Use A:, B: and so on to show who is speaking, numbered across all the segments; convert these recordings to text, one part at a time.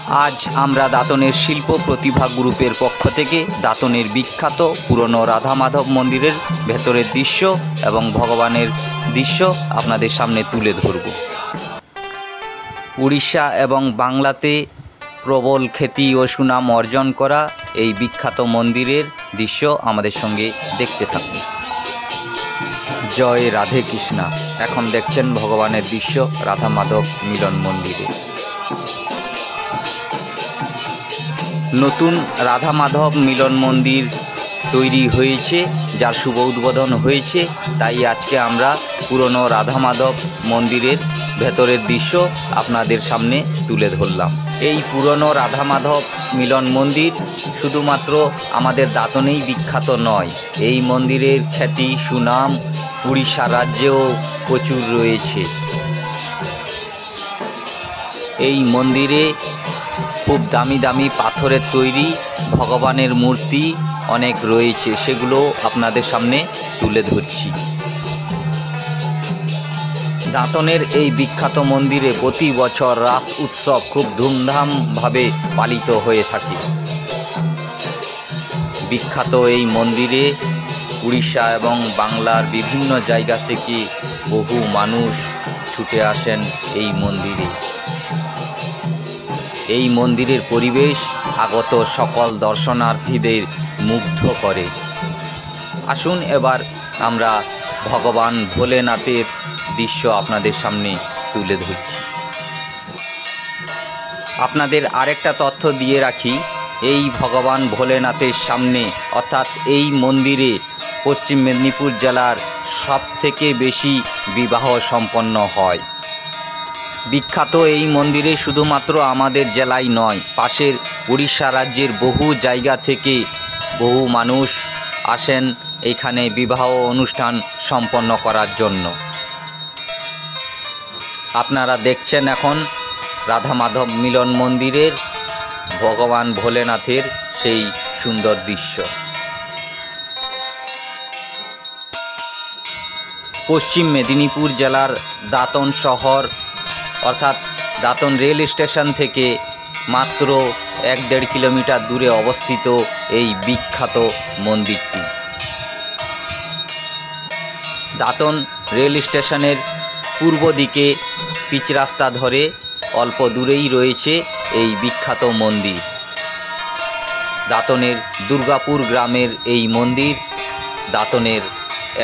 A: আজ আমরা দাঁতনের শিল্প প্রতিভা গ্রুপের পক্ষ থেকে দাঁতনের বিখ্যাত পুরনো রাধা মাধব মন্দিরের ভেতরের দৃশ্য এবং ভগবানের দৃশ্য আপনাদের সামনে তুলে ধরব। উড়িষ্যা এবং বাংলাতে প্রবল খ্যাতি ও সুনাম অর্জন করা এই বিখ্যাত মন্দিরের দৃশ্য আমাদের সঙ্গে দেখতে থাকুন। জয় রাধে কৃষ্ণা। এখন দেখছেন ভগবানের দৃশ্য রাধা মাধব মিলন মন্দিরে। নতুন রাধা মাধব মিলন মন্দির তৈরি হয়েছে, যার শুভ উদ্বোধন হয়েছে, তাই আজকে আমরা পুরনো রাধা মাধব মন্দিরের ভেতরের দৃশ্য আপনাদের সামনে তুলে ধরলাম। এই পুরনো রাধা মাধব মিলন মন্দির শুধুমাত্র আমাদের দাঁতনেই বিখ্যাত নয়, এই মন্দিরের খ্যাতি সুনাম উড়িষ্যা রাজ্যেও প্রচুর রয়েছে। এই মন্দিরে খুব দামি দামি পাথরের তৈরি ভগবানের মূর্তি অনেক রয়েছে, সেগুলো আপনাদের সামনে তুলে ধরছি। দাঁতনের এই বিখ্যাত মন্দিরে প্রতি বছর রাস উৎসব খুব ধুমধামভাবে পালিত হয়ে থাকে। বিখ্যাত এই মন্দিরে উড়িষ্যা এবং বাংলার বিভিন্ন জায়গা থেকে বহু মানুষ ছুটে আসেন এই মন্দিরে। এই মন্দিরের পরিবেশ আগত সকল দর্শনার্থীদের মুগ্ধ করে। আসুন এবার আমরা ভগবান ভোলেনাথের দৃশ্য আপনাদের সামনে তুলে ধরছি। আপনাদের আরেকটা তথ্য দিয়ে রাখি, এই ভগবান ভোলেনাথের সামনে অর্থাৎ এই মন্দিরে পশ্চিম মেদিনীপুর জেলার সবথেকে বেশি বিবাহ সম্পন্ন হয়। বিখ্যাত এই মন্দিরে শুধুমাত্র আমাদের জেলায় নয়, পাশের উড়িষ্যা রাজ্যের বহু জায়গা থেকে বহু মানুষ আসেন এখানে বিবাহ অনুষ্ঠান সম্পন্ন করার জন্য। আপনারা দেখছেন এখন রাধা মাধব মিলন মন্দিরের ভগবান ভোলেনাথের সেই সুন্দর দৃশ্য। পশ্চিম মেদিনীপুর জেলার দাঁতন শহর অর্থাৎ দাঁতন রেল স্টেশন থেকে মাত্র 1-1.5 কিলোমিটার দূরে অবস্থিত এই বিখ্যাত মন্দিরটি। দাঁতন রেল স্টেশনের পূর্ব দিকে পিচ রাস্তা ধরে অল্প দূরেই রয়েছে এই বিখ্যাত মন্দির। দাঁতনের দুর্গাপুর গ্রামের এই মন্দির দাঁতনের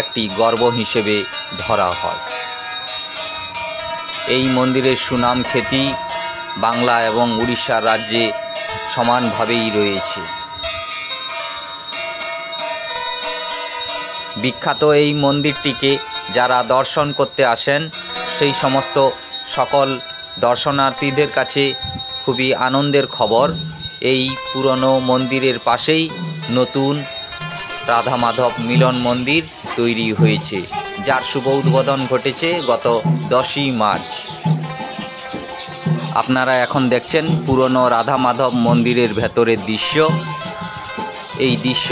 A: একটি গর্ব হিসেবে ধরা হয়। এই মন্দিরের সুনাম খ্যাতি বাংলা এবং উড়িষ্যা রাজ্যে সমানভাবেই রয়েছে। বিখ্যাত এই মন্দিরটিকে যারা দর্শন করতে আসেন সেই সমস্ত সকল দর্শনার্থীদের কাছে খুবই আনন্দের খবর, এই পুরনো মন্দিরের পাশেই নতুন রাধা মাধব মিলন মন্দির তৈরি হয়েছে, যার শুভ উদ্বোধন ঘটেছে গত 10ই মার্চ। আপনারা এখন দেখছেন পুরনো রাধা মাধব মন্দিরের ভেতরের দৃশ্য। এই দৃশ্য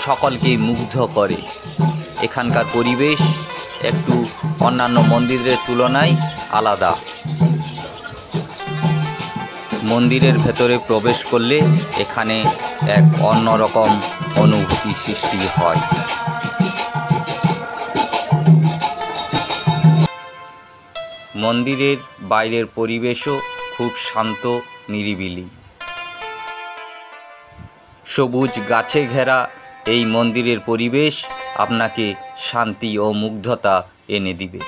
A: সকলকেই মুগ্ধ করে। এখানকার পরিবেশ একটু অন্যান্য মন্দিরের তুলনায় আলাদা। মন্দিরের ভেতরে প্রবেশ করলে এখানে এক অন্যরকম অনুভূতি সৃষ্টি হয়। মন্দিরের বাইরের পরিবেশও খুব শান্ত নিরিবিলি। সবুজ গাছে ঘেরা এই মন্দিরের পরিবেশ আপনাকে শান্তি ও মুগ্ধতা এনে দিবে।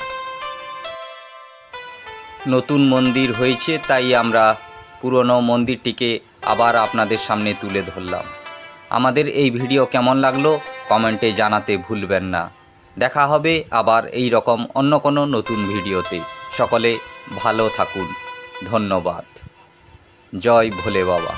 A: নতুন মন্দির হয়েছে তাই আমরা পুরনো মন্দিরটিকে আবার আপনাদের সামনে তুলে ধরলাম। আমাদের এই ভিডিও কেমন লাগলো কমেন্টে জানাতে ভুলবেন না। দেখা হবে আবার এই রকম অন্য কোনো নতুন ভিডিওতে। সকলে ভালো থাকুন। ধন্যবাদ। জয় ভোলে বাবা।